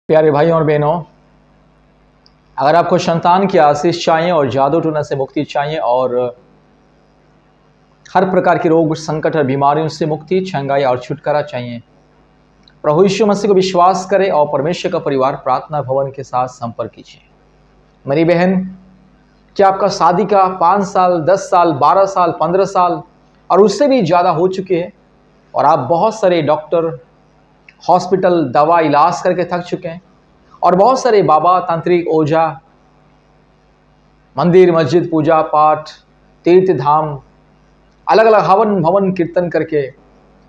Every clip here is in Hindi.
प्यारे भाइयों और बहनों, अगर आपको संतान की आशीष चाहिए और जादू टोना से मुक्ति चाहिए और हर प्रकार के रोग संकट और बीमारियों से मुक्ति, छंगाई और छुटकारा चाहिए, प्रभु यीशु मसीह को विश्वास करें और परमेश्वर का परिवार प्रार्थना भवन के साथ संपर्क कीजिए। मेरी बहन, क्या आपका शादी का 5 साल, 10 साल, 12 साल, 15 साल और उससे भी ज़्यादा हो चुके हैं और आप बहुत सारे डॉक्टर, हॉस्पिटल, दवा, इलाज करके थक चुके हैं और बहुत सारे बाबा, तांत्रिक, ओझा, मंदिर, मस्जिद, पूजा पाठ, तीर्थ धाम, अलग अलग हवन भवन कीर्तन करके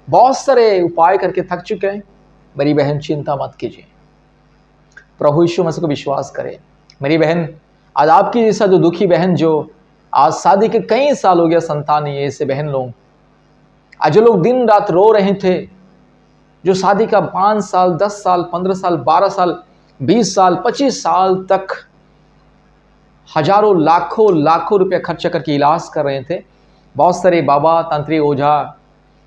बहुत सारे उपाय करके थक चुके हैं? मेरी बहन, चिंता मत कीजिए, प्रभु यीशु मसीह को विश्वास करें। मेरी बहन, आज आपकी जैसा जो दुखी बहन, जो आज शादी के कई साल हो गया, संतान नहीं है, ऐसे बहन लोग, आज जो लोग दिन रात रो रहे थे, जो शादी का 5 साल, 10 साल, 15 साल, 12 साल, 20 साल, 25 साल तक हजारों, लाखों रुपए खर्च करके इलाज कर रहे थे, बहुत सारे बाबा, तांत्रिक, ओझा,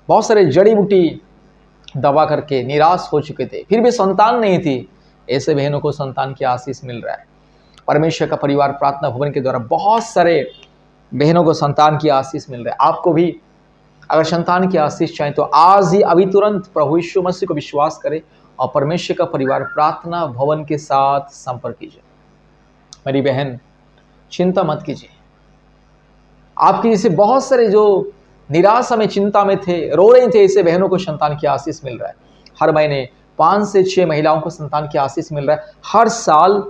बहुत सारे जड़ी बूटी दवा करके निराश हो चुके थे, फिर भी संतान नहीं थी, ऐसे बहनों को संतान की आशीष मिल रहा है। परमेश्वर का परिवार प्रार्थना भवन के द्वारा बहुत सारे बहनों को संतान की आशीष मिल रहा है। आपको भी अगर संतान की आशीष चाहिए तो आज ही, अभी तुरंत प्रभु यीशु मसीह को विश्वास करें और परमेश्वर का परिवार प्रार्थना भवन के साथ संपर्क कीजिए। मेरी बहन, चिंता मत कीजिए, आपकी जैसे बहुत सारे जो निराशा में, चिंता में थे, रो रहे थे, ऐसे बहनों को संतान की आशीष मिल रहा है। हर महीने 5 से 6 महिलाओं को संतान की आशीष मिल रहा है। हर साल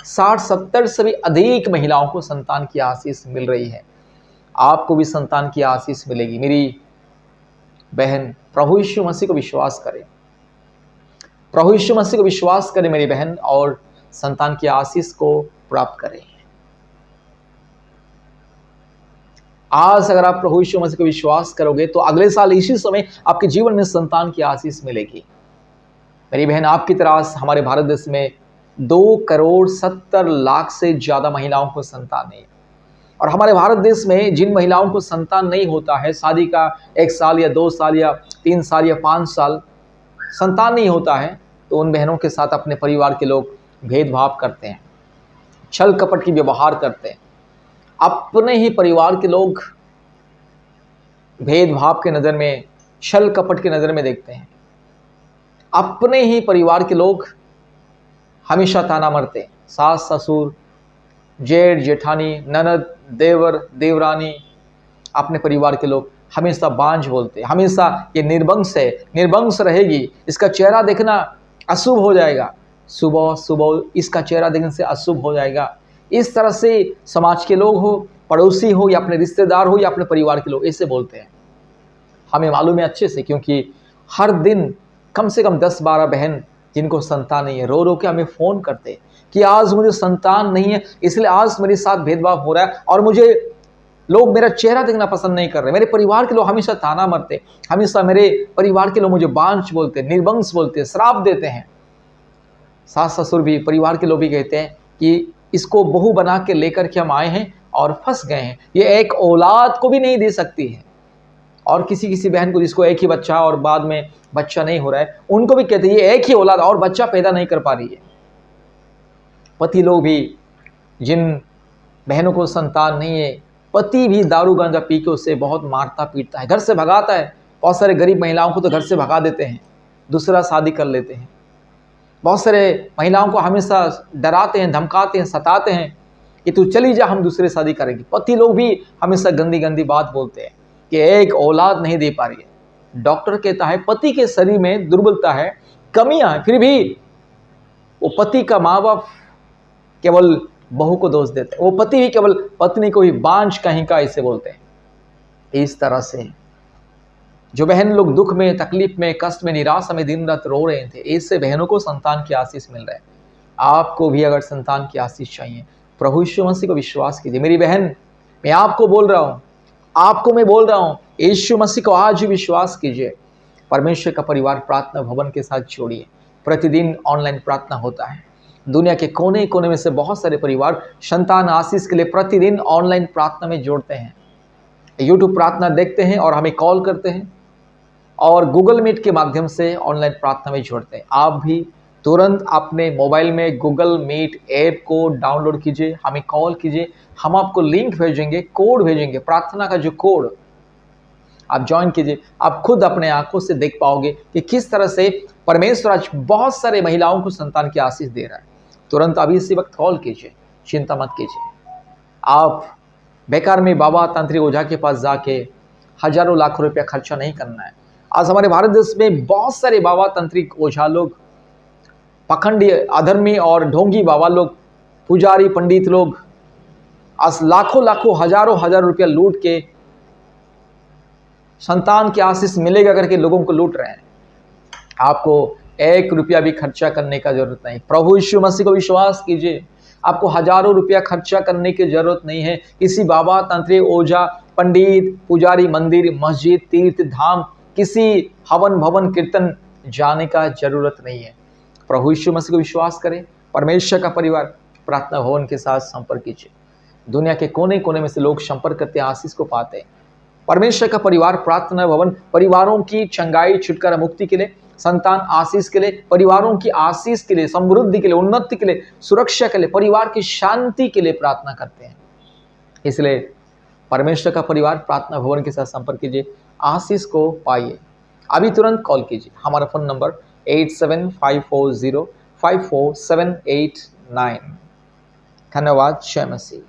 60-70 से भी अधिक महिलाओं को संतान की आशीष मिल रही है। आपको भी संतान की आशीष मिलेगी। मेरी बहन, प्रभु यीशु मसीह को विश्वास करें, प्रभु यीशु मसीह को विश्वास करें मेरी बहन, और संतान की आशीष को प्राप्त करें। आज अगर आप प्रभु यीशु मसीह को विश्वास करोगे तो अगले साल इसी समय आपके जीवन में संतान की आशीष मिलेगी। मेरी बहन, आपकी तरह हमारे भारत देश में 2,70,00,000 से ज़्यादा महिलाओं को संतान नहीं है और हमारे भारत देश में जिन महिलाओं को संतान नहीं होता है, शादी का 1 साल या 2 साल या 3 साल या 5 साल संतान नहीं होता है, तो उन बहनों के साथ अपने परिवार के लोग भेदभाव करते हैं, छल कपट की व्यवहार करते हैं। अपने ही परिवार के लोग भेदभाव के नज़र में, छल कपट की नज़र में देखते हैं। अपने ही परिवार के लोग हमेशा ताना मारते हैं। सास, ससुर, जेठ, जेठानी, ननद, देवर, देवरानी, अपने परिवार के लोग हमेशा बांझ बोलते हैं, हमेशा ये निर्वंश है, निर्वंश रहेगी, इसका चेहरा देखना अशुभ हो जाएगा, सुबह सुबह इसका चेहरा देखने से अशुभ हो जाएगा। इस तरह से समाज के लोग हो, पड़ोसी हो या अपने रिश्तेदार हो या अपने परिवार के लोग ऐसे बोलते हैं। हमें मालूम है अच्छे से, क्योंकि हर दिन कम से कम 10-12 बहन जिनको संतान नहीं है, रो रो के हमें फ़ोन करते हैं कि आज मुझे संतान नहीं है, इसलिए आज मेरे साथ भेदभाव हो रहा है और मुझे लोग मेरा चेहरा देखना पसंद नहीं कर रहे। मेरे परिवार के लोग हमेशा ताना मारते, हमेशा मेरे परिवार के लोग मुझे बांझ बोलते, निर्वंश बोलते, श्राप देते हैं। सास ससुर भी, परिवार के लोग भी कहते हैं कि इसको बहू बना के लेकर के हम आए हैं और फंस गए हैं, ये एक औलाद को भी नहीं दे सकती है। और किसी बहन को जिसको एक ही बच्चा और बाद में बच्चा नहीं हो रहा है, उनको भी कहते हैं ये एक ही औलाद और बच्चा पैदा नहीं कर पा रही है। पति लोग भी, जिन बहनों को संतान नहीं है, पति भी दारू गांजा पी के उससे बहुत मारता पीटता है, घर से भगाता है। बहुत सारे गरीब महिलाओं को तो घर से भगा देते हैं, दूसरा शादी कर लेते हैं। बहुत सारे महिलाओं को हमेशा डराते हैं, धमकाते हैं, सताते हैं कि तू चली जा, हम दूसरे शादी करेंगे। पति लोग भी हमेशा गंदी गंदी बात बोलते हैं कि एक औलाद नहीं दे पा रही है। डॉक्टर कहता है पति के शरीर में दुर्बलता है, कमियां हैं, फिर भी वो पति का माँ बाप केवल बहू को दोष देते हैं, वो पति भी केवल पत्नी को ही बांझ कहीं का ऐसे बोलते हैं। इस तरह से जो बहन लोग दुख में, तकलीफ में, कष्ट में, निराशा में दिन रात रो रहे थे, ऐसे बहनों को संतान की आशीष मिल रहा है। आपको भी अगर संतान की आशीष चाहिए, प्रभु यीशु मसीह को विश्वास कीजिए। मेरी बहन, मैं आपको बोल रहा हूँ, आपको मैं बोल रहा हूँ, यीशु मसीह को आज ही विश्वास कीजिए। परमेश्वर का परिवार प्रार्थना भवन के साथ जोड़िए। प्रतिदिन ऑनलाइन प्रार्थना होता है। दुनिया के कोने कोने में से बहुत सारे परिवार संतान आशीष के लिए प्रतिदिन ऑनलाइन प्रार्थना में जोड़ते हैं। यूट्यूब प्रार्थना देखते हैं और हमें कॉल करते हैं और गूगल मीट के माध्यम से ऑनलाइन प्रार्थना में जोड़ते हैं। आप भी तुरंत अपने मोबाइल में गूगल मीट ऐप को डाउनलोड कीजिए, हमें कॉल कीजिए, हम आपको लिंक भेजेंगे, कोड भेजेंगे, प्रार्थना का जो कोड आप ज्वाइन कीजिए। आप खुद अपने आंखों से देख पाओगे कि किस तरह से परमेश्वर आज बहुत सारे महिलाओं को संतान की आशीष दे रहा है। तुरंत अभी इसी वक्त कॉल कीजिए, चिंता मत कीजिए। आप बेकार में बाबा तांत्रिक ओझा के पास जाके हजारों लाखों रुपया खर्चा नहीं करना है। आज हमारे भारत देश में बहुत सारे बाबा तांत्रिक ओझा लोग, पखंडी, अधर्मी और ढोंगी बाबा लोग, पुजारी, पंडित लोग आज लाखों लाखों हजारों हजार रुपया लूट के संतान की आशीष मिलेगा करके लोगों को लूट रहे हैं। आपको 1 रुपया भी खर्चा करने का जरूरत नहीं। प्रभु यीशु मसीह को विश्वास कीजिए, आपको हजारों रुपया खर्चा करने की जरूरत नहीं है। किसी बाबा तांत्रिक ओझा, पंडित, पुजारी, मंदिर, मस्जिद, तीर्थ धाम, किसी हवन भवन कीर्तन जाने का जरूरत नहीं है। प्रभु यीशु मसीह को विश्वास करें। परमेश्वर का परिवार प्रार्थना भवन के साथ संपर्क कीजिए। दुनिया के कोने कोने में से लोग संपर्क करते हैं, आशीष को पाते हैं। परमेश्वर का परिवार प्रार्थना भवन परिवारों की चंगाई, छुटकारा, मुक्ति के लिए, संतान आशीष के लिए, परिवारों की आशीष के लिए, समृद्धि के लिए, उन्नति के लिए, सुरक्षा के लिए, परिवार की शांति के लिए प्रार्थना करते हैं। इसलिए परमेश्वर का परिवार प्रार्थना भवन के साथ संपर्क कीजिए, आशीष को पाइए। अभी तुरंत कॉल कीजिए। हमारा फोन नंबर 8754054789। धन्यवाद। जय मसीह।